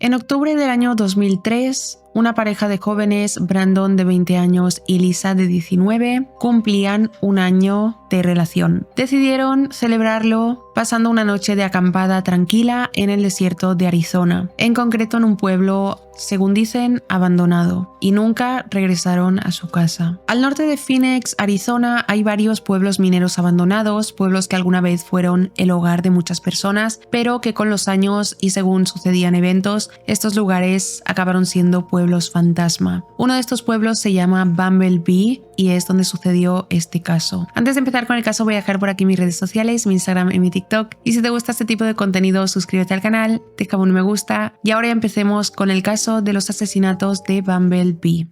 En octubre del año 2003, una pareja de jóvenes, Brandon de 20 años y Lisa de 19, cumplían un año de relación. Decidieron celebrarlo pasando una noche de acampada tranquila en el desierto de Arizona, en concreto en un pueblo, según dicen, abandonado, y nunca regresaron a su casa. Al norte de Phoenix, Arizona, hay varios pueblos mineros abandonados, pueblos que alguna vez fueron el hogar de muchas personas, pero que con los años y según sucedían eventos, estos lugares acabaron siendo pueblos fantasma. Uno de estos pueblos se llama Bumblebee y es donde sucedió este caso. Antes de empezar con el caso, voy a dejar por aquí mis redes sociales, mi Instagram y mi TikTok. Y si te gusta este tipo de contenido, suscríbete al canal, deja un me gusta. Y ahora ya empecemos con el caso de los asesinatos de Bumblebee.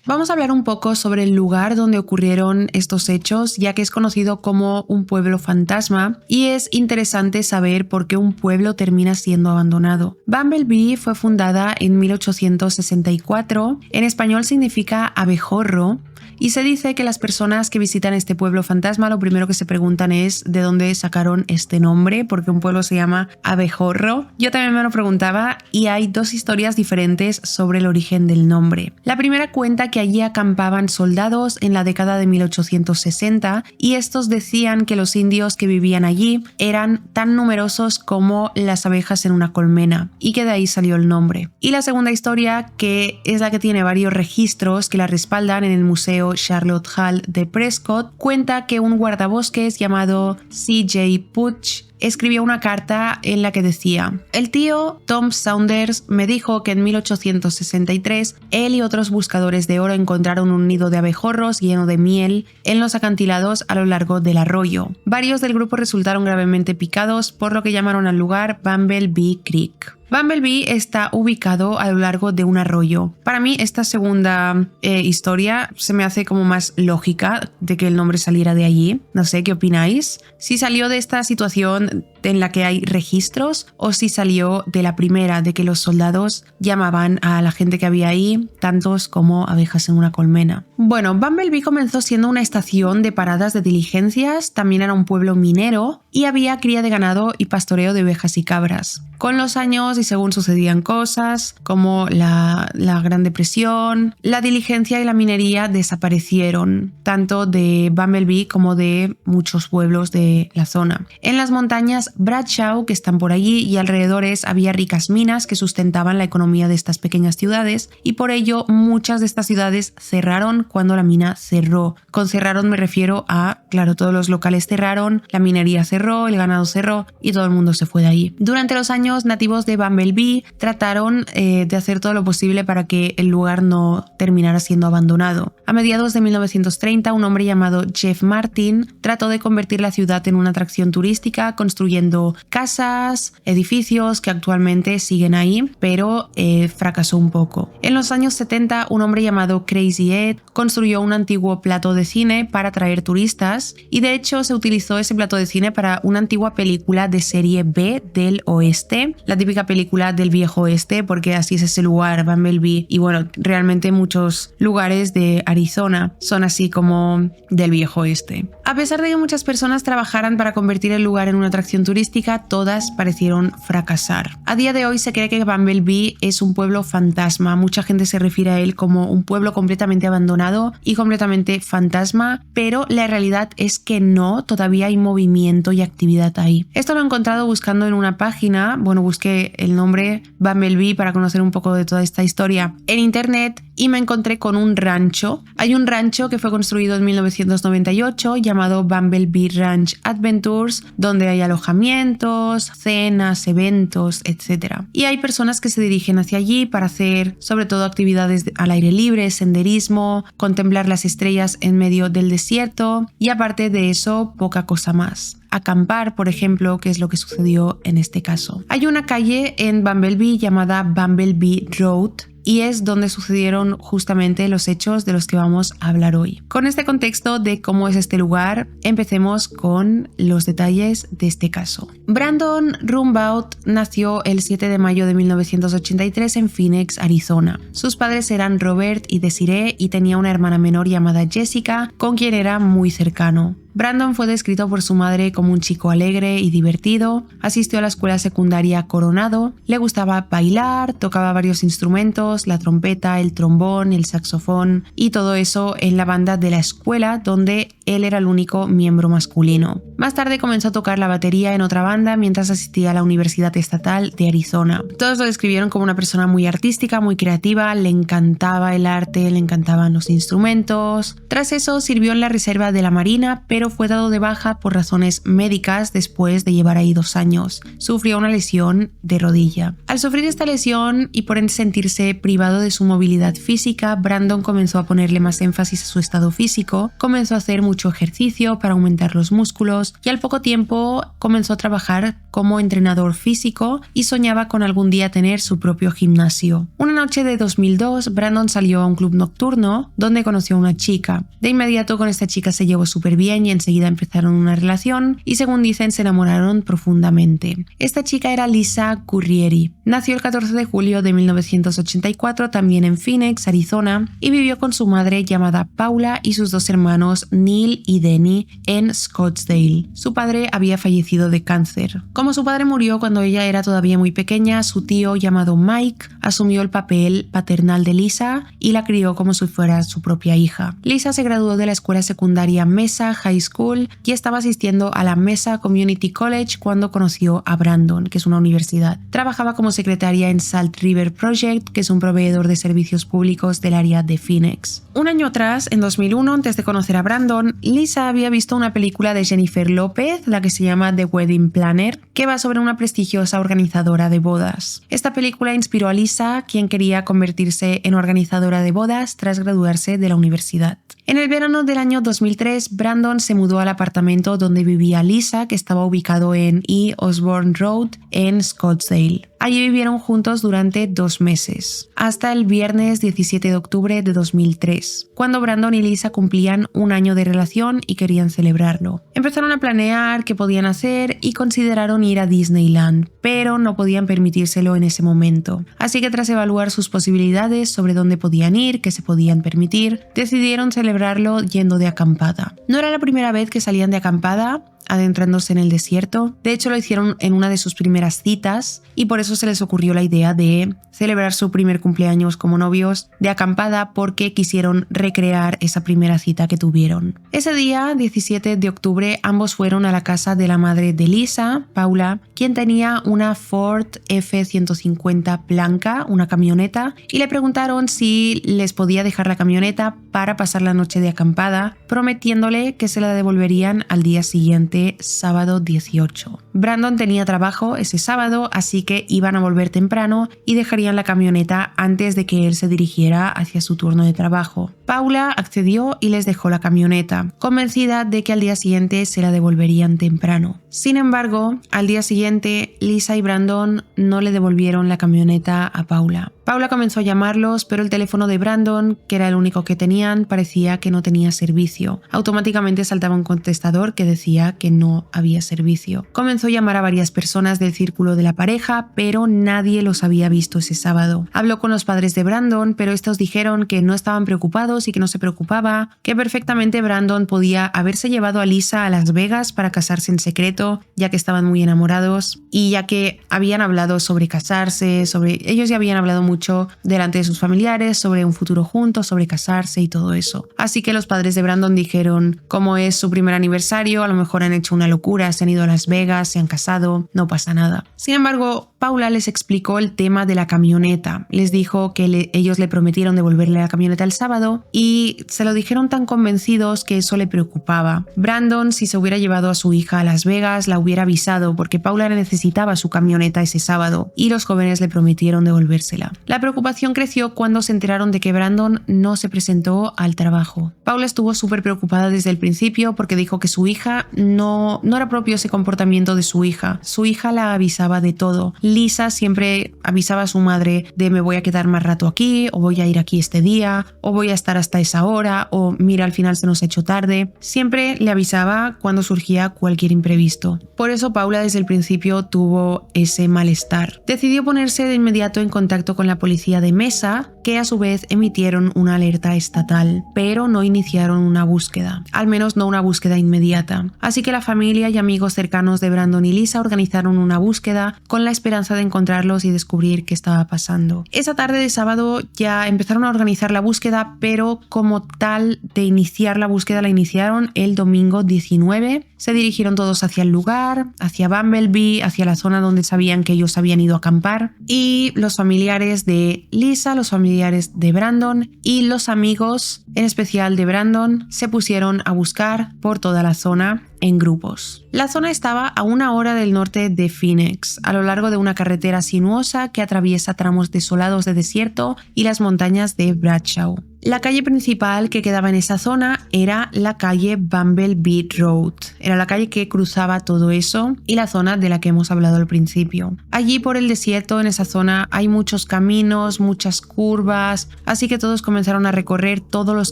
Vamos a hablar un poco sobre el lugar donde ocurrieron estos hechos, ya que es conocido como un pueblo fantasma y es interesante saber por qué un pueblo termina siendo abandonado. Bumblebee fue fundada en 1864, en español significa abejorro, y se dice que las personas que visitan este pueblo fantasma lo primero que se preguntan es de dónde sacaron este nombre, porque un pueblo se llama abejorro. Yo también me lo preguntaba y hay dos historias diferentes sobre el origen del nombre. La primera cuenta que allí acampaban soldados en la década de 1860 y estos decían que los indios que vivían allí eran tan numerosos como las abejas en una colmena y que de ahí salió el nombre. Y la segunda historia, que es la que tiene varios registros que la respaldan en el Museo Charlotte Hall de Prescott, cuenta que un guardabosques llamado C.J. Putsch escribió una carta en la que decía: el tío Tom Saunders me dijo que en 1863 él y otros buscadores de oro encontraron un nido de abejorros lleno de miel en los acantilados a lo largo del arroyo. Varios del grupo resultaron gravemente picados, por lo que llamaron al lugar Bumblebee Creek. Bumblebee está ubicado a lo largo de un arroyo. Para mí esta segunda historia se me hace como más lógica de que el nombre saliera de allí. No sé, ¿qué opináis? Si salió de esta situación en la que hay registros o si salió de la primera, de que los soldados llamaban a la gente que había ahí tantos como abejas en una colmena. Bueno, Bumblebee comenzó siendo una estación de paradas de diligencias, también era un pueblo minero y había cría de ganado y pastoreo de ovejas y cabras. Con los años y según sucedían cosas como la Gran Depresión, la diligencia y la minería desaparecieron, tanto de Bumblebee como de muchos pueblos de la zona. En las montañas Bradshaw, que están por allí y alrededores, había ricas minas que sustentaban la economía de estas pequeñas ciudades y por ello muchas de estas ciudades cerraron cuando la mina cerró. Con cerraron me refiero a, claro, todos los locales cerraron, la minería cerró, el ganado cerró y todo el mundo se fue de allí. Durante los años, nativos de Bumblebee trataron de hacer todo lo posible para que el lugar no terminara siendo abandonado. A mediados de 1930, un hombre llamado Jeff Martin trató de convertir la ciudad en una atracción turística, construyendo casas, edificios que actualmente siguen ahí, pero fracasó un poco. En los años 70, un hombre llamado Crazy Ed construyó un antiguo plató de cine para atraer turistas y de hecho se utilizó ese plató de cine para una antigua película de serie B del oeste, la típica película del viejo oeste, porque así es ese lugar, Bumblebee, y bueno, realmente muchos lugares de Arizona son así como del viejo oeste. A pesar de que muchas personas trabajaran para convertir el lugar en una atracción turística, todas parecieron fracasar. A día de hoy se cree que Bumblebee es un pueblo fantasma, mucha gente se refiere a él como un pueblo completamente abandonado y completamente fantasma, pero la realidad es que no, todavía hay movimiento y actividad ahí. Esto lo he encontrado buscando en una página, bueno, busqué el nombre Bumblebee para conocer un poco de toda esta historia en internet y me encontré con un rancho. Hay un rancho que fue construido en 1998 llamado Bumblebee Ranch Adventures, donde hay alojamientos, cenas, eventos, etc. Y hay personas que se dirigen hacia allí para hacer sobre todo actividades al aire libre, senderismo, contemplar las estrellas en medio del desierto y aparte de eso, poca cosa más. Acampar, por ejemplo, que es lo que sucedió en este caso. Hay una calle en Bumblebee llamada Bumblebee Road y es donde sucedieron justamente los hechos de los que vamos a hablar hoy. Con este contexto de cómo es este lugar, empecemos con los detalles de este caso. Brandon Rumbaugh nació el 7 de mayo de 1983 en Phoenix, Arizona. Sus padres eran Robert y Desiree y tenía una hermana menor llamada Jessica, con quien era muy cercano. Brandon fue descrito por su madre como un chico alegre y divertido, asistió a la escuela secundaria Coronado, le gustaba bailar, tocaba varios instrumentos, la trompeta, el trombón, el saxofón y todo eso en la banda de la escuela donde él era el único miembro masculino. Más tarde comenzó a tocar la batería en otra banda mientras asistía a la Universidad Estatal de Arizona. Todos lo describieron como una persona muy artística, muy creativa, le encantaba el arte, le encantaban los instrumentos. Tras eso sirvió en la reserva de la Marina, pero fue dado de baja por razones médicas después de llevar ahí 2 años. Sufrió una lesión de rodilla. Al sufrir esta lesión y por ende sentirse privado de su movilidad física, Brandon comenzó a ponerle más énfasis a su estado físico, comenzó a hacer mucho ejercicio para aumentar los músculos y al poco tiempo comenzó a trabajar como entrenador físico y soñaba con algún día tener su propio gimnasio. Una noche de 2002, Brandon salió a un club nocturno donde conoció a una chica. De inmediato con esta chica se llevó súper bien y enseguida empezaron una relación y según dicen se enamoraron profundamente. Esta chica era Lisa Currieri. Nació el 14 de julio de 1984 también en Phoenix, Arizona y vivió con su madre llamada Paula y sus 2 hermanos Neil y Denny en Scottsdale. Su padre había fallecido de cáncer. Como su padre murió cuando ella era todavía muy pequeña, su tío llamado Mike asumió el papel paternal de Lisa y la crió como si fuera su propia hija. Lisa se graduó de la escuela secundaria Mesa High School y estaba asistiendo a la Mesa Community College cuando conoció a Brandon, que es una universidad. Trabajaba como secretaria en Salt River Project, que es un proveedor de servicios públicos del área de Phoenix. Un año atrás, en 2001, antes de conocer a Brandon, Lisa había visto una película de Jennifer López, la que se llama The Wedding Planner, que va sobre una prestigiosa organizadora de bodas. Esta película inspiró a Lisa, quien quería convertirse en organizadora de bodas tras graduarse de la universidad. En el verano del año 2003, Brandon se mudó al apartamento donde vivía Lisa, que estaba ubicado en E. Osborne Road, en Scottsdale. Allí vivieron juntos durante 2 meses, hasta el viernes 17 de octubre de 2003, cuando Brandon y Lisa cumplían 1 año de relación y querían celebrarlo. Empezaron a planear qué podían hacer y consideraron ir a Disneyland, pero no podían permitírselo en ese momento. Así que tras evaluar sus posibilidades sobre dónde podían ir, qué se podían permitir, decidieron celebrarlo yendo de acampada. No era la primera vez que salían de acampada, adentrándose en el desierto. De hecho, lo hicieron en una de sus primeras citas y por eso se les ocurrió la idea de celebrar su primer cumpleaños como novios de acampada porque quisieron recrear esa primera cita que tuvieron. Ese día, 17 de octubre, ambos fueron a la casa de la madre de Lisa, Paula, quien tenía una Ford F-150 blanca, una camioneta, y le preguntaron si les podía dejar la camioneta para pasar la noche de acampada, prometiéndole que se la devolverían al día siguiente, sábado 18. Brandon tenía trabajo ese sábado, así que iban a volver temprano y dejarían la camioneta antes de que él se dirigiera hacia su turno de trabajo. Paula accedió y les dejó la camioneta, convencida de que al día siguiente se la devolverían temprano. Sin embargo, al día siguiente, Lisa y Brandon no le devolvieron la camioneta a Paula. Paula comenzó a llamarlos, pero el teléfono de Brandon, que era el único que tenían, parecía que no tenía servicio. Automáticamente saltaba un contestador que decía que no había servicio. Comenzó a llamar a varias personas del círculo de la pareja, pero nadie los había visto ese sábado. Habló con los padres de Brandon, pero estos dijeron que no estaban preocupados y que no se preocupaba, que perfectamente Brandon podía haberse llevado a Lisa a Las Vegas para casarse en secreto, ya que estaban muy enamorados y ya que habían hablado sobre casarse, ellos ya habían hablado mucho delante de sus familiares sobre un futuro juntos, sobre casarse y todo eso. Así que los padres de Brandon dijeron, como es su primer aniversario, a lo mejor han hecho una locura, se han ido a Las Vegas, se han casado, no pasa nada. Sin embargo, Paula les explicó el tema de la camioneta. Les dijo que ellos le prometieron devolverle la camioneta el sábado y se lo dijeron tan convencidos que eso le preocupaba. Brandon, si se hubiera llevado a su hija a Las Vegas, la hubiera avisado porque Paula necesitaba su camioneta ese sábado y los jóvenes le prometieron devolvérsela. La preocupación creció cuando se enteraron de que Brandon no se presentó al trabajo. Paula estuvo súper preocupada desde el principio porque dijo que su hija no era propio ese comportamiento de su hija. Su hija la avisaba de todo. Lisa siempre avisaba a su madre de me voy a quedar más rato aquí, o voy a ir aquí este día, o voy a estar hasta esa hora, o mira, al final se nos ha hecho tarde. Siempre le avisaba cuando surgía cualquier imprevisto. Por eso Paula desde el principio tuvo ese malestar. Decidió ponerse de inmediato en contacto con la policía de Mesa, que a su vez emitieron una alerta estatal, pero no iniciaron una búsqueda, al menos no una búsqueda inmediata. Así que la familia y amigos cercanos de Brandon y Lisa organizaron una búsqueda con la esperanza de encontrarlos y descubrir qué estaba pasando. Esa tarde de sábado ya empezaron a organizar la búsqueda, pero como tal de iniciar la búsqueda la iniciaron el domingo 19. Se dirigieron todos hacia el lugar, hacia Bumblebee, hacia la zona donde sabían que ellos habían ido a acampar, y los familiares de Lisa, los familiares de Brandon y los amigos, en especial de Brandon, se pusieron a buscar por toda la zona en grupos. La zona estaba a 1 hora del norte de Phoenix, a lo largo de una carretera sinuosa que atraviesa tramos desolados de desierto y las montañas de Bradshaw. La calle principal que quedaba en esa zona era la calle Bumblebee Road. Era la calle que cruzaba todo eso y la zona de la que hemos hablado al principio. Allí por el desierto, en esa zona, hay muchos caminos, muchas curvas, así que todos comenzaron a recorrer todos los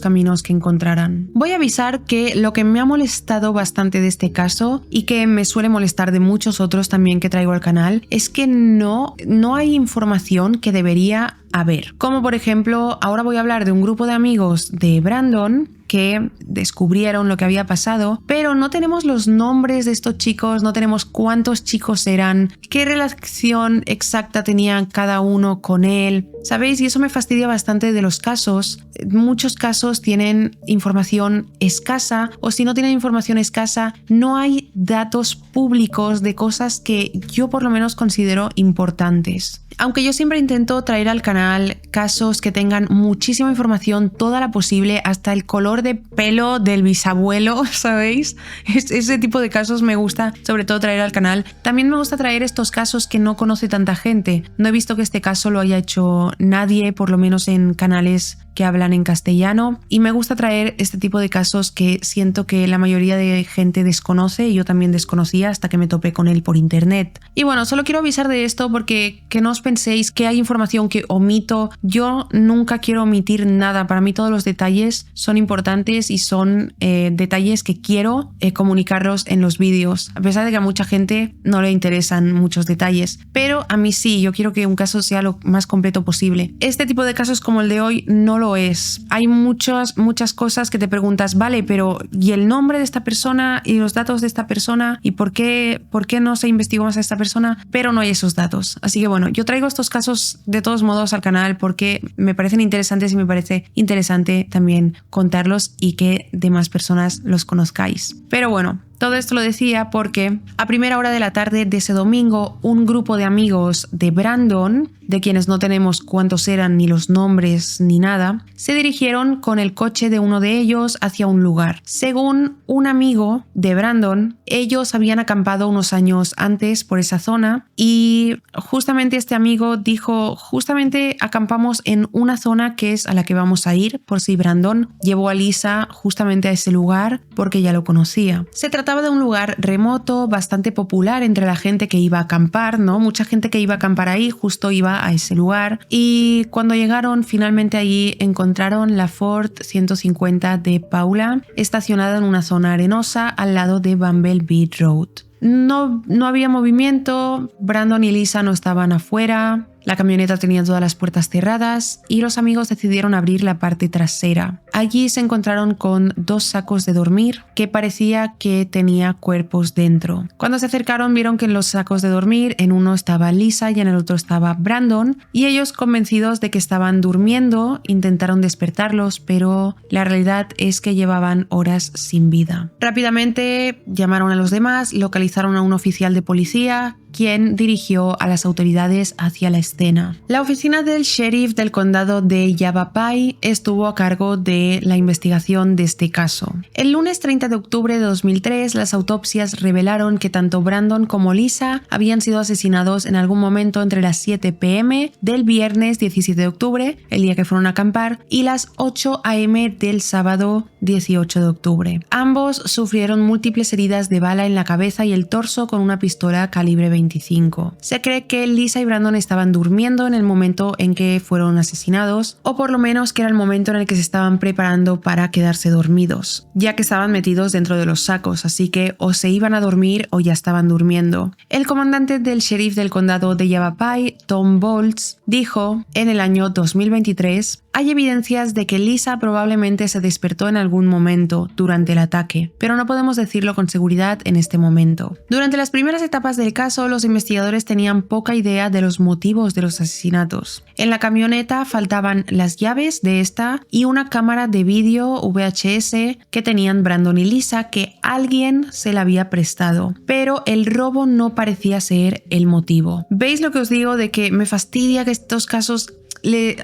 caminos que encontraran. Voy a avisar que lo que me ha molestado bastante de este caso, y que me suele molestar de muchos otros también que traigo al canal, es que no hay información que debería haber. Como por ejemplo, ahora voy a hablar de un grupo de amigos de Brandon que descubrieron lo que había pasado, pero no tenemos los nombres de estos chicos, no tenemos cuántos chicos eran, qué relación exacta tenían cada uno con él, ¿sabéis? Y eso me fastidia bastante de los casos. Muchos casos tienen información escasa, o si no tienen información escasa, no hay datos públicos de cosas que yo por lo menos considero importantes. Aunque yo siempre intento traer al canal casos que tengan muchísima información, toda la posible, hasta el color de pelo del bisabuelo, ¿sabéis? Ese tipo de casos me gusta sobre todo traer al canal. También me gusta traer estos casos que no conoce tanta gente. No he visto que este caso lo haya hecho nadie, por lo menos en canales que hablan en castellano, y me gusta traer este tipo de casos que siento que la mayoría de gente desconoce, y yo también desconocía hasta que me topé con él por internet. Y bueno, solo quiero avisar de esto porque que no os penséis que hay información que omito. Yo nunca quiero omitir nada. Para mí todos los detalles son importantes y son detalles que quiero comunicarlos en los vídeos, a pesar de que a mucha gente no le interesan muchos detalles, pero a mí sí. Yo quiero que un caso sea lo más completo posible. Este tipo de casos como el de hoy no lo es. Hay muchas cosas que te preguntas, vale, pero ¿y el nombre de esta persona y los datos de esta persona? ¿Y por qué no se investigó más a esta persona? Pero no hay esos datos. Así que bueno, yo traigo estos casos de todos modos al canal porque me parecen interesantes y me parece interesante también contarlos y que demás personas los conozcáis. Pero bueno, todo esto lo decía porque a primera hora de la tarde de ese domingo, un grupo de amigos de Brandon, de quienes no tenemos cuántos eran ni los nombres ni nada, se dirigieron con el coche de uno de ellos hacia un lugar. Según un amigo de Brandon, ellos habían acampado unos años antes por esa zona y justamente este amigo dijo, justamente acampamos en una zona que es a la que vamos a ir, por si Brandon llevó a Lisa justamente a ese lugar porque ya lo conocía. Se trataba de un lugar remoto, bastante popular entre la gente que iba a acampar, ¿no? Mucha gente que iba a acampar ahí justo iba a ese lugar, y cuando llegaron finalmente allí encontraron la Ford 150 de Paula estacionada en una zona arenosa al lado de Bumblebee Road. No había movimiento, Brandon y Lisa no estaban afuera, la camioneta tenía todas las puertas cerradas y los amigos decidieron abrir la parte trasera. Allí se encontraron con 2 sacos de dormir que parecía que tenía cuerpos dentro. Cuando se acercaron vieron que en los sacos de dormir en uno estaba Lisa y en el otro estaba Brandon, y ellos, convencidos de que estaban durmiendo, intentaron despertarlos, pero la realidad es que llevaban horas sin vida. Rápidamente llamaron a los demás, localizaron a un oficial de policía, quien dirigió a las autoridades hacia la escena. La oficina del sheriff del condado de Yavapai estuvo a cargo de la investigación de este caso. El lunes 30 de octubre de 2003, las autopsias revelaron que tanto Brandon como Lisa habían sido asesinados en algún momento entre las 7 p.m. del viernes 17 de octubre, el día que fueron a acampar, y las 8 a.m. del sábado 18 de octubre. Ambos sufrieron múltiples heridas de bala en la cabeza y el torso con una pistola calibre 25. Se cree que Lisa y Brandon estaban durmiendo en el momento en que fueron asesinados, o por lo menos que era el momento en el que se estaban preparando para quedarse dormidos, ya que estaban metidos dentro de los sacos, así que o se iban a dormir o ya estaban durmiendo. El comandante del sheriff del condado de Yavapai, Tom Bolts, dijo en el año 2023: hay evidencias de que Lisa probablemente se despertó en algún momento durante el ataque, pero no podemos decirlo con seguridad en este momento. Durante las primeras etapas del caso, los investigadores tenían poca idea de los motivos de los asesinatos. En la camioneta faltaban las llaves de esta y una cámara de vídeo VHS que tenían Brandon y Lisa que alguien se la había prestado, pero el robo no parecía ser el motivo. ¿Veis lo que os digo de que me fastidia que estos casos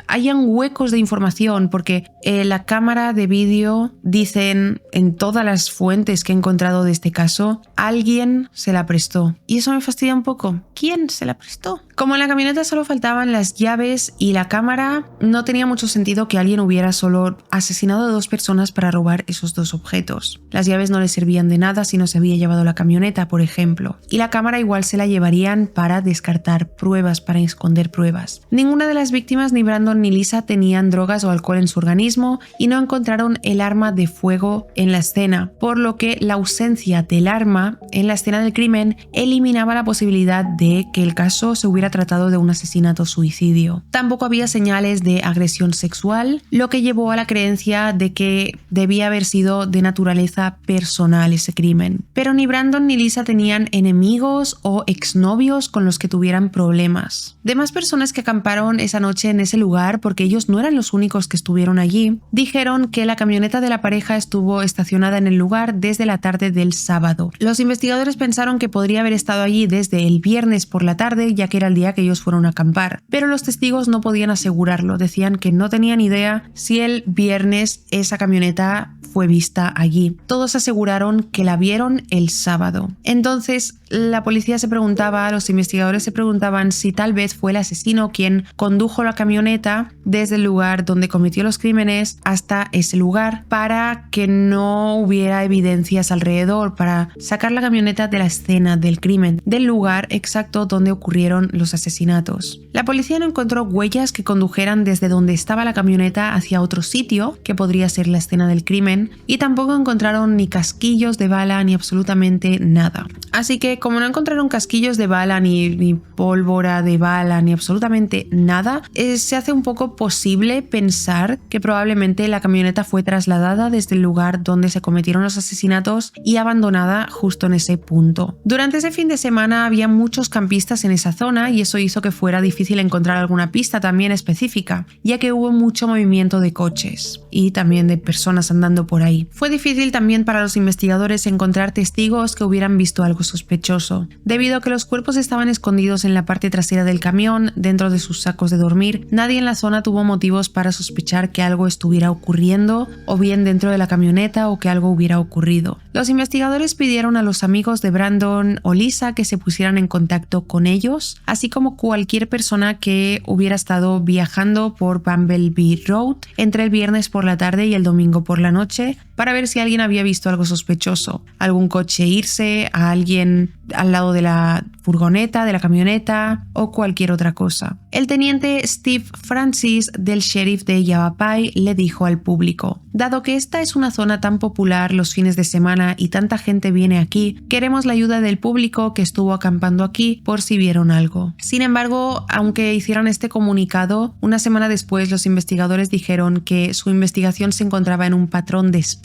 hayan huecos de información? Porque la cámara de vídeo, dicen en todas las fuentes que he encontrado de este caso, alguien se la prestó. Y eso me fastidia un poco. ¿Quién se la prestó? Como en la camioneta solo faltaban las llaves y la cámara, no tenía mucho sentido que alguien hubiera solo asesinado a 2 personas para robar esos 2 objetos. Las llaves no le servían de nada si no se había llevado la camioneta, por ejemplo. Y la cámara igual se la llevarían para descartar pruebas, para esconder pruebas. Ninguna de las víctimas, ni Brandon ni Lisa, tenían drogas o alcohol en su organismo y no encontraron el arma de fuego en la escena, por lo que la ausencia del arma en la escena del crimen eliminaba la posibilidad de que el caso se hubiera tratado de un asesinato-suicidio. Tampoco había señales de agresión sexual, lo que llevó a la creencia de que debía haber sido de naturaleza personal ese crimen. Pero ni Brandon ni Lisa tenían enemigos o exnovios con los que tuvieran problemas. Demás personas que acamparon esa noche en ese lugar, porque ellos no eran los únicos que estuvieron allí, dijeron que la camioneta de la pareja estuvo estacionada en el lugar desde la tarde del sábado. Los investigadores pensaron que podría haber estado allí desde el viernes por la tarde, ya que era el día que ellos fueron a acampar, pero los testigos no podían asegurarlo. Decían que no tenían idea si el viernes esa camioneta fue vista allí. Todos aseguraron que la vieron el sábado. Entonces la policía se preguntaba, los investigadores se preguntaban si tal vez fue el asesino quien condujo la camioneta desde el lugar donde cometió los crímenes hasta ese lugar para que no hubiera evidencias alrededor, para sacar la camioneta de la escena del crimen, del lugar exacto donde ocurrieron los asesinatos. La policía no encontró huellas que condujeran desde donde estaba la camioneta hacia otro sitio, que podría ser la escena del crimen, y tampoco encontraron ni casquillos de bala ni absolutamente nada. Así que como no encontraron casquillos de bala ni pólvora de bala ni absolutamente nada, se hace un poco posible pensar que probablemente la camioneta fue trasladada desde el lugar donde se cometieron los asesinatos y abandonada justo en ese punto. Durante ese fin de semana había muchos campistas en esa zona y eso hizo que fuera difícil encontrar alguna pista también específica, ya que hubo mucho movimiento de coches y también de personas andando por ahí. Fue difícil también para los investigadores encontrar testigos que hubieran visto algo sospechoso, debido a que los cuerpos estaban escondidos en la parte trasera del camión, dentro de sus sacos de dormir. Nadie en la zona tuvo motivos para sospechar que algo estuviera ocurriendo, o bien dentro de la camioneta, o que algo hubiera ocurrido. Los investigadores pidieron a los amigos de Brandon o Lisa que se pusieran en contacto con ellos, así como cualquier persona que hubiera estado viajando por Bumblebee Road entre el viernes por la tarde y el domingo por la noche, para ver si alguien había visto algo sospechoso, algún coche irse, a alguien al lado de la furgoneta, de la camioneta o cualquier otra cosa. El teniente Steve Francis del sheriff de Yavapai le dijo al público: dado que esta es una zona tan popular los fines de semana y tanta gente viene aquí, queremos la ayuda del público que estuvo acampando aquí por si vieron algo. Sin embargo, aunque hicieron este comunicado, una semana después los investigadores dijeron que su investigación se encontraba en un patrón de espera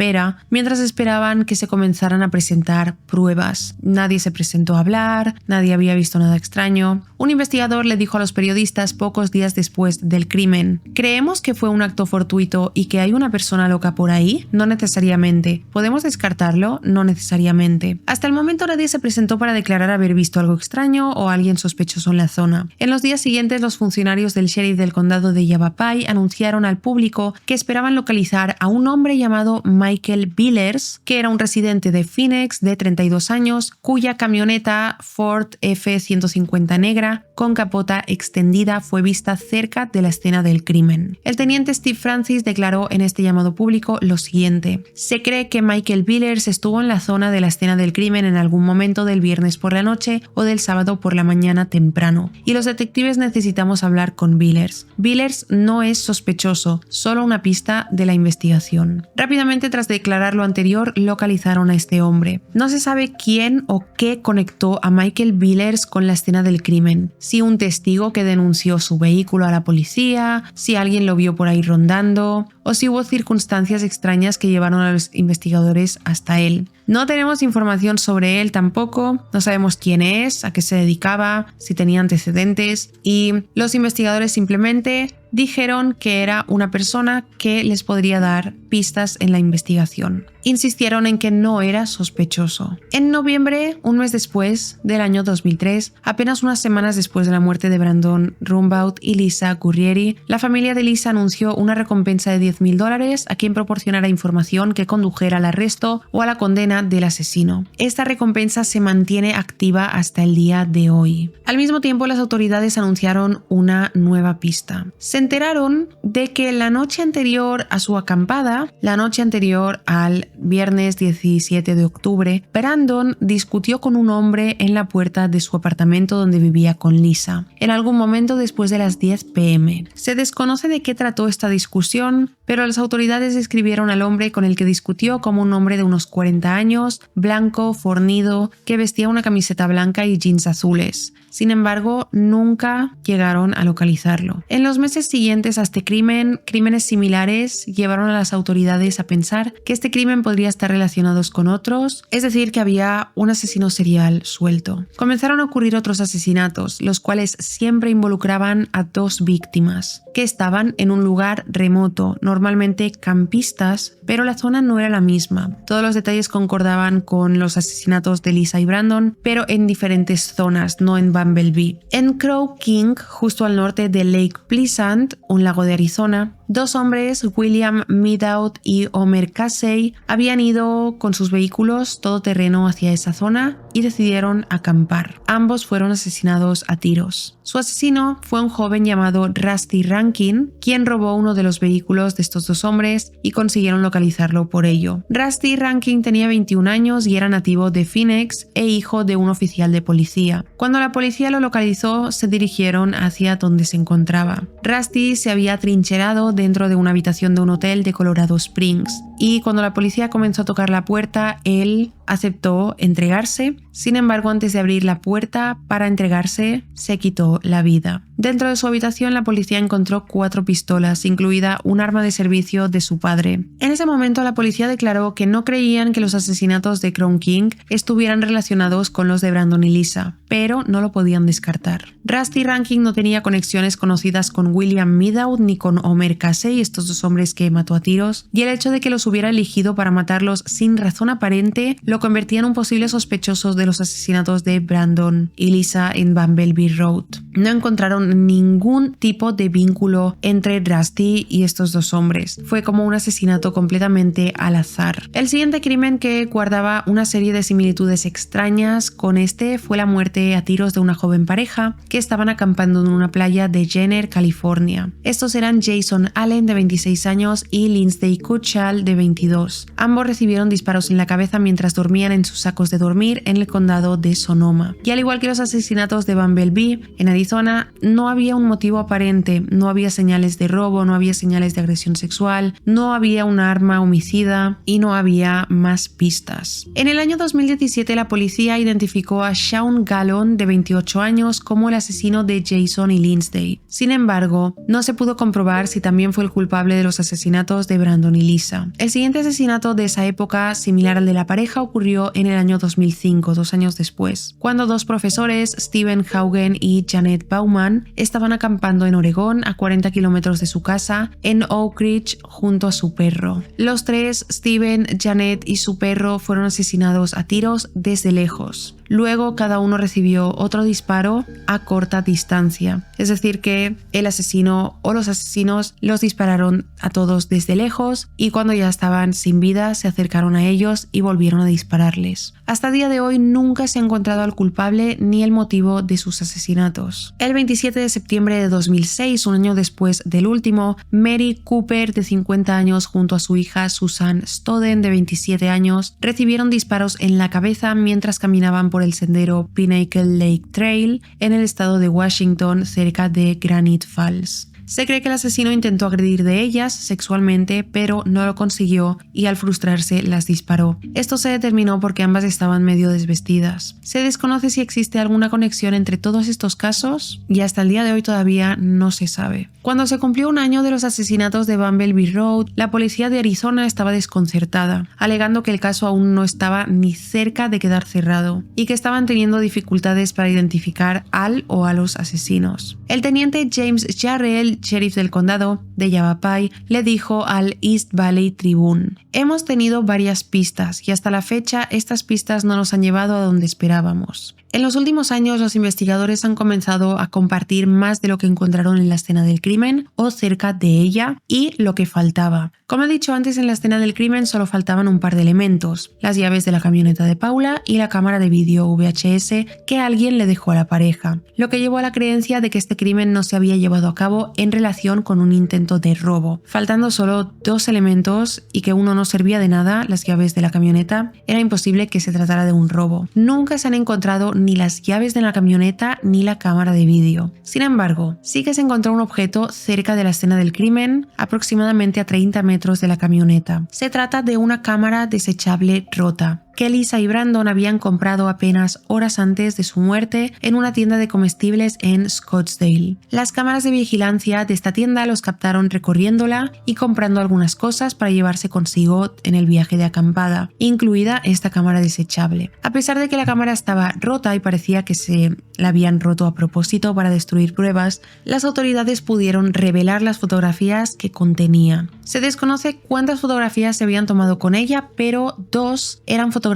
mientras esperaban que se comenzaran a presentar pruebas. Nadie se presentó a hablar, nadie había visto nada extraño. Un investigador le dijo a los periodistas pocos días después del crimen: creemos que fue un acto fortuito y que hay una persona loca por ahí, no necesariamente. ¿Podemos descartarlo? No necesariamente. Hasta el momento nadie se presentó para declarar haber visto algo extraño o alguien sospechoso en la zona. En los días siguientes, los funcionarios del sheriff del condado de Yavapai anunciaron al público que esperaban localizar a un hombre llamado Mike Michael Billers, que era un residente de Phoenix de 32 años, cuya camioneta Ford F-150 negra con capota extendida fue vista cerca de la escena del crimen. El teniente Steve Francis declaró en este llamado público lo siguiente: se cree que Michael Billers estuvo en la zona de la escena del crimen en algún momento del viernes por la noche o del sábado por la mañana temprano, y los detectives necesitamos hablar con Billers. Billers no es sospechoso, solo una pista de la investigación. Rápidamente, tras declarar lo anterior, localizaron a este hombre. No se sabe quién o qué conectó a Michael Billers con la escena del crimen. Si un testigo que denunció su vehículo a la policía, si alguien lo vio por ahí rondando, o si hubo circunstancias extrañas que llevaron a los investigadores hasta él. No tenemos información sobre él tampoco, no sabemos quién es, a qué se dedicaba, si tenía antecedentes, y los investigadores simplemente dijeron que era una persona que les podría dar pistas en la investigación. Insistieron en que no era sospechoso. En noviembre, un mes después del año 2003, apenas unas semanas después de la muerte de Brandon Rumbaud y Lisa Gurrieri, la familia de Lisa anunció una recompensa de $10,000 a quien proporcionara información que condujera al arresto o a la condena del asesino. Esta recompensa se mantiene activa hasta el día de hoy. Al mismo tiempo, las autoridades anunciaron una nueva pista. Se enteraron de que la noche anterior a su acampada, la noche anterior al viernes 17 de octubre, Brandon discutió con un hombre en la puerta de su apartamento donde vivía con Lisa, en algún momento después de las 10 p.m. Se desconoce de qué trató esta discusión, pero las autoridades describieron al hombre con el que discutió como un hombre de unos 40 años, blanco, fornido, que vestía una camiseta blanca y jeans azules. Sin embargo, nunca llegaron a localizarlo. En los meses siguientes a este crimen, crímenes similares llevaron a las autoridades a pensar que este crimen podría estar relacionado con otros, es decir, que había un asesino serial suelto. Comenzaron a ocurrir otros asesinatos, los cuales siempre involucraban a dos víctimas, que estaban en un lugar remoto, normalmente campistas, pero la zona no era la misma. Todos los detalles concordaban con los asesinatos de Lisa y Brandon, pero en diferentes zonas, no en Bumblebee. En Crow King, justo al norte de Lake Pleasant, un lago de Arizona, dos hombres, William Meadout y Homer Casey, habían ido con sus vehículos todoterreno hacia esa zona y decidieron acampar. Ambos fueron asesinados a tiros. Su asesino fue un joven llamado Rusty Rankin, quien robó uno de los vehículos de estos dos hombres y consiguieron localizarlo por ello. Rusty Rankin tenía 21 años y era nativo de Phoenix e hijo de un oficial de policía. Cuando la policía lo localizó, se dirigieron hacia donde se encontraba. Rusty se había trincherado dentro de una habitación de un hotel de Colorado Springs, y cuando la policía comenzó a tocar la puerta, él aceptó entregarse. Sin embargo, antes de abrir la puerta para entregarse, se quitó la vida. Dentro de su habitación, la policía encontró 4 pistolas, incluida un arma de servicio de su padre. En ese momento, la policía declaró que no creían que los asesinatos de Crow King estuvieran relacionados con los de Brandon y Lisa, pero no lo podían descartar. Rusty Rankin no tenía conexiones conocidas con William Meadout ni con Homer Casey, estos dos hombres que mató a tiros, y el hecho de que los hubiera elegido para matarlos sin razón aparente lo convertía en un posible sospechoso de los asesinatos de Brandon y Lisa en Bumblebee Road. No encontraron ningún tipo de vínculo entre Rusty y estos dos hombres. Fue como un asesinato completamente al azar. El siguiente crimen que guardaba una serie de similitudes extrañas con este fue la muerte a tiros de una joven pareja que estaban acampando en una playa de Jenner, California. Estos eran Jason Allen, de 26 años, y Lindsay Kutchal, de 22. Ambos recibieron disparos en la cabeza mientras dormían en sus sacos de dormir en el condado de Sonoma. Y al igual que los asesinatos de Bumblebee, en Arizona no había un motivo aparente, no había señales de robo, no había señales de agresión sexual, no había un arma homicida y no había más pistas. En el año 2017 la policía identificó a Sean Gallon, de 28 años, como el asesino de Jason y Lindsay. Sin embargo, no se pudo comprobar si también fue el culpable de los asesinatos de Brandon y Lisa. El siguiente asesinato de esa época, similar al de la pareja, ocurrió en el año 2005, 2 años después, cuando dos profesores, Stephen Haugen y Janet Bauman, estaban acampando en Oregón, a 40 kilómetros de su casa, en Oak Ridge, junto a su perro. Los tres, Stephen, Janet y su perro, fueron asesinados a tiros desde lejos. Luego cada uno recibió otro disparo a corta distancia. Es decir que el asesino o los asesinos los dispararon a todos desde lejos y cuando ya estaban sin vida se acercaron a ellos y volvieron a dispararles. Hasta el día de hoy nunca se ha encontrado al culpable ni el motivo de sus asesinatos. El 27 de septiembre de 2006, un año después del último, Mary Cooper, de 50 años, junto a su hija Susan Stoden, de 27 años, recibieron disparos en la cabeza mientras caminaban por el sendero Pinnacle Lake Trail en el estado de Washington, cerca de Granite Falls. Se cree que el asesino intentó agredir de ellas sexualmente, pero no lo consiguió y al frustrarse las disparó. Esto se determinó porque ambas estaban medio desvestidas. Se desconoce si existe alguna conexión entre todos estos casos y hasta el día de hoy todavía no se sabe. Cuando se cumplió un año de los asesinatos de Bumblebee Road, la policía de Arizona estaba desconcertada, alegando que el caso aún no estaba ni cerca de quedar cerrado y que estaban teniendo dificultades para identificar al o a los asesinos. El teniente James Jarrell, sheriff del condado de Yavapai, le dijo al East Valley Tribune: "Hemos tenido varias pistas y hasta la fecha estas pistas no nos han llevado a donde esperábamos. En los últimos años los investigadores han comenzado a compartir más de lo que encontraron en la escena del crimen o cerca de ella y lo que faltaba. Como he dicho antes, en la escena del crimen solo faltaban un par de elementos: las llaves de la camioneta de Paula y la cámara de vídeo VHS que alguien le dejó a la pareja, lo que llevó a la creencia de que este crimen no se había llevado a cabo en relación con un intento de robo. Faltando solo dos elementos y que uno no servía de nada, las llaves de la camioneta, era imposible que se tratara de un robo. Nunca se han encontrado ni las llaves de la camioneta ni la cámara de vídeo. Sin embargo, sí que se encontró un objeto cerca de la escena del crimen, aproximadamente a 30 metros de la camioneta. Se trata de una cámara desechable rota que Lisa y Brandon habían comprado apenas horas antes de su muerte en una tienda de comestibles en Scottsdale. Las cámaras de vigilancia de esta tienda los captaron recorriéndola y comprando algunas cosas para llevarse consigo en el viaje de acampada, incluida esta cámara desechable. A pesar de que la cámara estaba rota y parecía que se la habían roto a propósito para destruir pruebas, las autoridades pudieron revelar las fotografías que contenía. Se desconoce cuántas fotografías se habían tomado con ella, pero 2 eran fotografías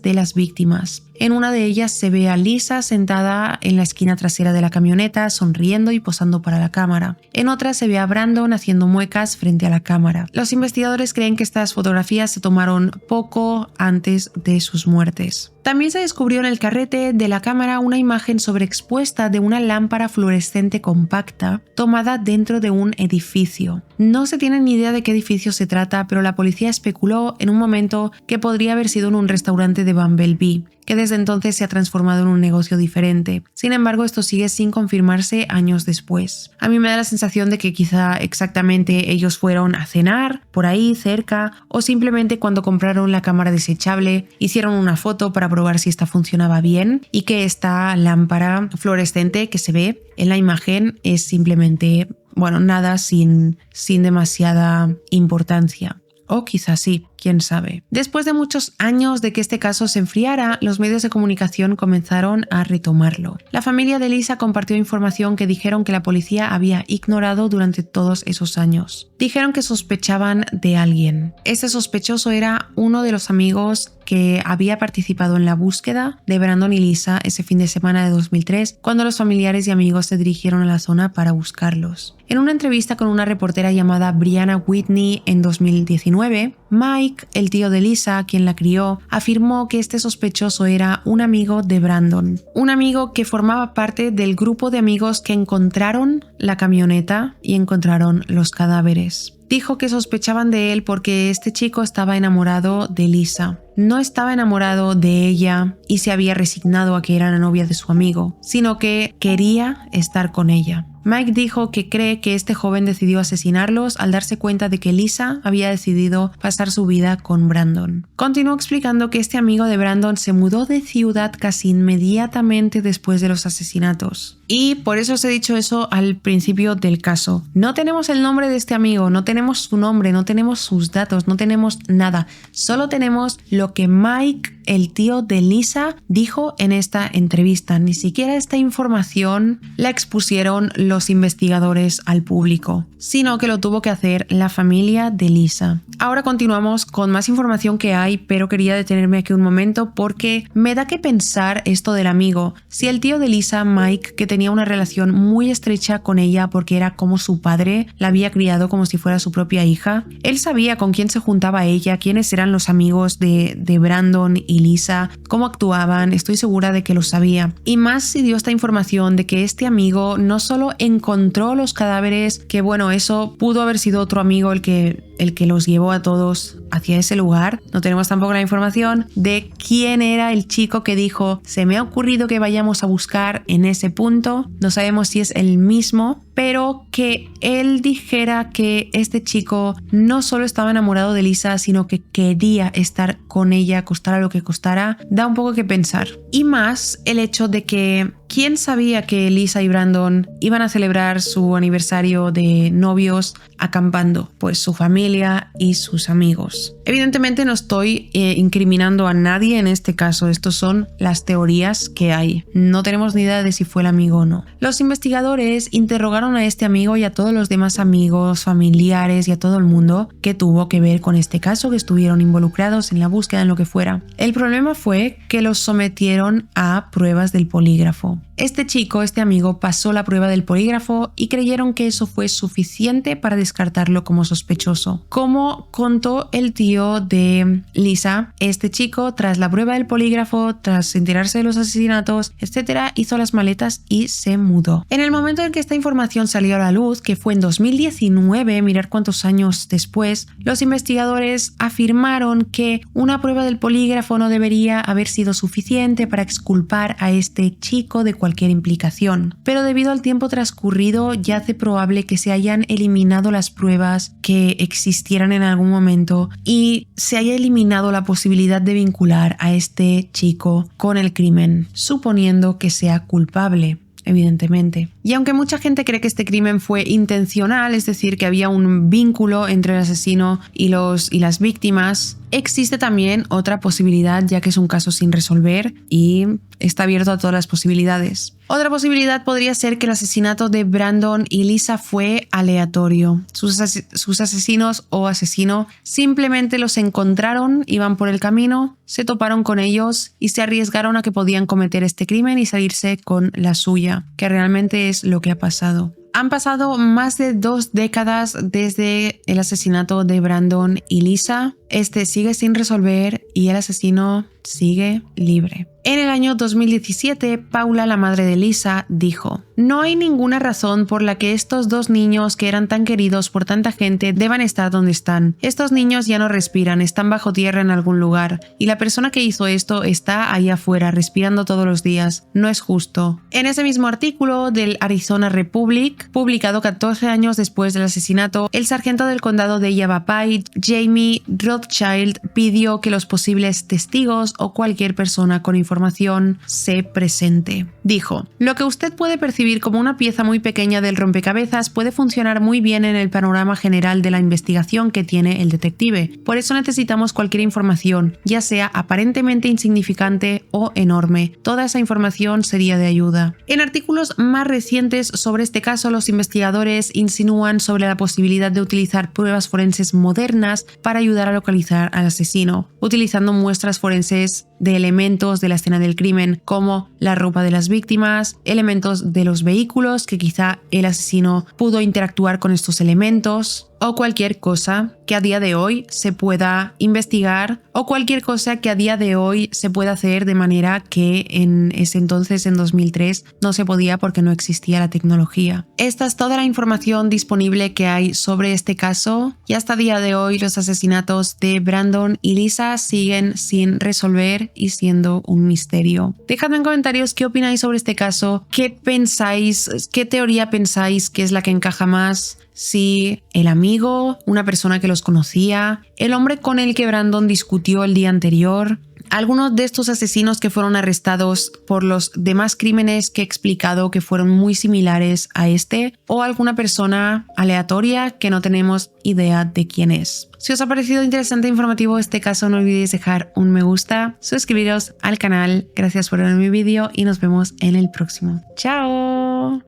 de las víctimas. En una de ellas se ve a Lisa sentada en la esquina trasera de la camioneta, sonriendo y posando para la cámara. En otra se ve a Brandon haciendo muecas frente a la cámara. Los investigadores creen que estas fotografías se tomaron poco antes de sus muertes. También se descubrió en el carrete de la cámara una imagen sobreexpuesta de una lámpara fluorescente compacta tomada dentro de un edificio. No se tiene ni idea de qué edificio se trata, pero la policía especuló en un momento que podría haber sido en un restaurante de Bumblebee, que desde entonces se ha transformado en un negocio diferente. Sin embargo, esto sigue sin confirmarse años después. A mí me da la sensación de que quizá exactamente ellos fueron a cenar por ahí cerca, o simplemente cuando compraron la cámara desechable hicieron una foto para probar si esta funcionaba bien y que esta lámpara fluorescente que se ve en la imagen es simplemente, bueno, nada sin demasiada importancia. O quizás sí, quién sabe. Después de muchos años de que este caso se enfriara, los medios de comunicación comenzaron a retomarlo. La familia de Lisa compartió información que dijeron que la policía había ignorado durante todos esos años. Dijeron que sospechaban de alguien. Este sospechoso era uno de los amigos que había participado en la búsqueda de Brandon y Lisa ese fin de semana de 2003, cuando los familiares y amigos se dirigieron a la zona para buscarlos. En una entrevista con una reportera llamada Brianna Whitney en 2019, Mike, el tío de Lisa, quien la crió, afirmó que este sospechoso era un amigo de Brandon, un amigo que formaba parte del grupo de amigos que encontraron la camioneta y encontraron los cadáveres. Dijo que sospechaban de él porque este chico estaba enamorado de Lisa. No estaba enamorado de ella y se había resignado a que era la novia de su amigo, sino que quería estar con ella. Mike dijo que cree que este joven decidió asesinarlos al darse cuenta de que Lisa había decidido pasar su vida con Brandon. Continuó explicando que este amigo de Brandon se mudó de ciudad casi inmediatamente después de los asesinatos. Y por eso os he dicho eso al principio del caso. No tenemos el nombre de este amigo, no tenemos su nombre, no tenemos sus datos, no tenemos nada. Solo tenemos lo que Mike el tío de Lisa dijo en esta entrevista. Ni siquiera esta información la expusieron los investigadores al público, sino que lo tuvo que hacer la familia de Lisa. Ahora continuamos con más información que hay, pero quería detenerme aquí un momento porque me da que pensar esto del amigo. Si el tío de Lisa, Mike, que tenía una relación muy estrecha con ella porque era como su padre, la había criado como si fuera su propia hija, él sabía con quién se juntaba ella, quiénes eran los amigos de Brandon y Lisa, cómo actuaban, estoy segura de que lo sabía. Y más si dio esta información de que este amigo no solo encontró los cadáveres, que bueno, eso pudo haber sido otro amigo el que los llevó a todos hacia ese lugar. No tenemos tampoco la información de quién era el chico que dijo: se me ha ocurrido que vayamos a buscar en ese punto. No sabemos si es el mismo, pero que él dijera que este chico no solo estaba enamorado de Lisa, sino que quería estar con ella, costara lo que costara, da un poco que pensar. Y más el hecho de que ¿quién sabía que Lisa y Brandon iban a celebrar su aniversario de novios acampando? Pues su familia y sus amigos. Evidentemente no estoy incriminando a nadie en este caso, estos son las teorías que hay. No tenemos ni idea de si fue el amigo o no. Los investigadores interrogaron a este amigo y a todos los demás amigos, familiares y a todo el mundo que tuvo que ver con este caso, que estuvieron involucrados en la búsqueda, en lo que fuera. El problema fue que los sometieron a pruebas del polígrafo. Este chico, este amigo, pasó la prueba del polígrafo y creyeron que eso fue suficiente para descartarlo como sospechoso. Como contó el tío de Lisa, este chico, tras la prueba del polígrafo, tras enterarse de los asesinatos, etc., hizo las maletas y se mudó. En el momento en que esta información salió a la luz, que fue en 2019, mirar cuántos años después, los investigadores afirmaron que una prueba del polígrafo no debería haber sido suficiente para exculpar a este chico de cualquier implicación, pero debido al tiempo transcurrido ya hace probable que se hayan eliminado las pruebas que existieran en algún momento y se haya eliminado la posibilidad de vincular a este chico con el crimen, suponiendo que sea culpable. Evidentemente. Y aunque mucha gente cree que este crimen fue intencional, es decir, que había un vínculo entre el asesino y las víctimas, existe también otra posibilidad, ya que es un caso sin resolver y está abierto a todas las posibilidades. Otra posibilidad podría ser que el asesinato de Brandon y Lisa fue aleatorio. Sus asesinos o asesino simplemente los encontraron, iban por el camino, se toparon con ellos y se arriesgaron a que podían cometer este crimen y salirse con la suya, que realmente es lo que ha pasado. Han pasado más de 2 décadas desde el asesinato de Brandon y Lisa. Este sigue sin resolver y el asesino sigue libre. En el año 2017, Paula, la madre de Lisa, dijo: no hay ninguna razón por la que estos 2 niños que eran tan queridos por tanta gente deban estar donde están. Estos niños ya no respiran, están bajo tierra en algún lugar y la persona que hizo esto está ahí afuera respirando todos los días. No es justo. En ese mismo artículo del Arizona Republic, publicado 14 años después del asesinato, el sargento del condado de Yavapai, Jamie Rothschild, pidió que los posibles testigos o cualquier persona con información se presente. Dijo: lo que usted puede percibir como una pieza muy pequeña del rompecabezas puede funcionar muy bien en el panorama general de la investigación que tiene el detective. Por eso necesitamos cualquier información, ya sea aparentemente insignificante o enorme. Toda esa información sería de ayuda. En artículos más recientes sobre este caso, los investigadores insinúan sobre la posibilidad de utilizar pruebas forenses modernas para ayudar a localizar al asesino, utilizando muestras forenses de elementos de la escena del crimen, como la ropa de las víctimas, elementos de los vehículos que quizá el asesino pudo interactuar con estos elementos, o cualquier cosa que a día de hoy se pueda investigar o cualquier cosa que a día de hoy se pueda hacer de manera que en ese entonces, en 2003, no se podía porque no existía la tecnología. Esta es toda la información disponible que hay sobre este caso y hasta día de hoy los asesinatos de Brandon y Lisa siguen sin resolver y siendo un misterio. Dejadme en comentarios qué opináis sobre este caso, qué pensáis, qué teoría pensáis que es la que encaja más. Si el amigo, una persona que los conocía, el hombre con el que Brandon discutió el día anterior, algunos de estos asesinos que fueron arrestados por los demás crímenes que he explicado que fueron muy similares a este, o alguna persona aleatoria que no tenemos idea de quién es. Si os ha parecido interesante e informativo este caso, no olvidéis dejar un me gusta, suscribiros al canal. Gracias por ver mi vídeo y nos vemos en el próximo. ¡Chao!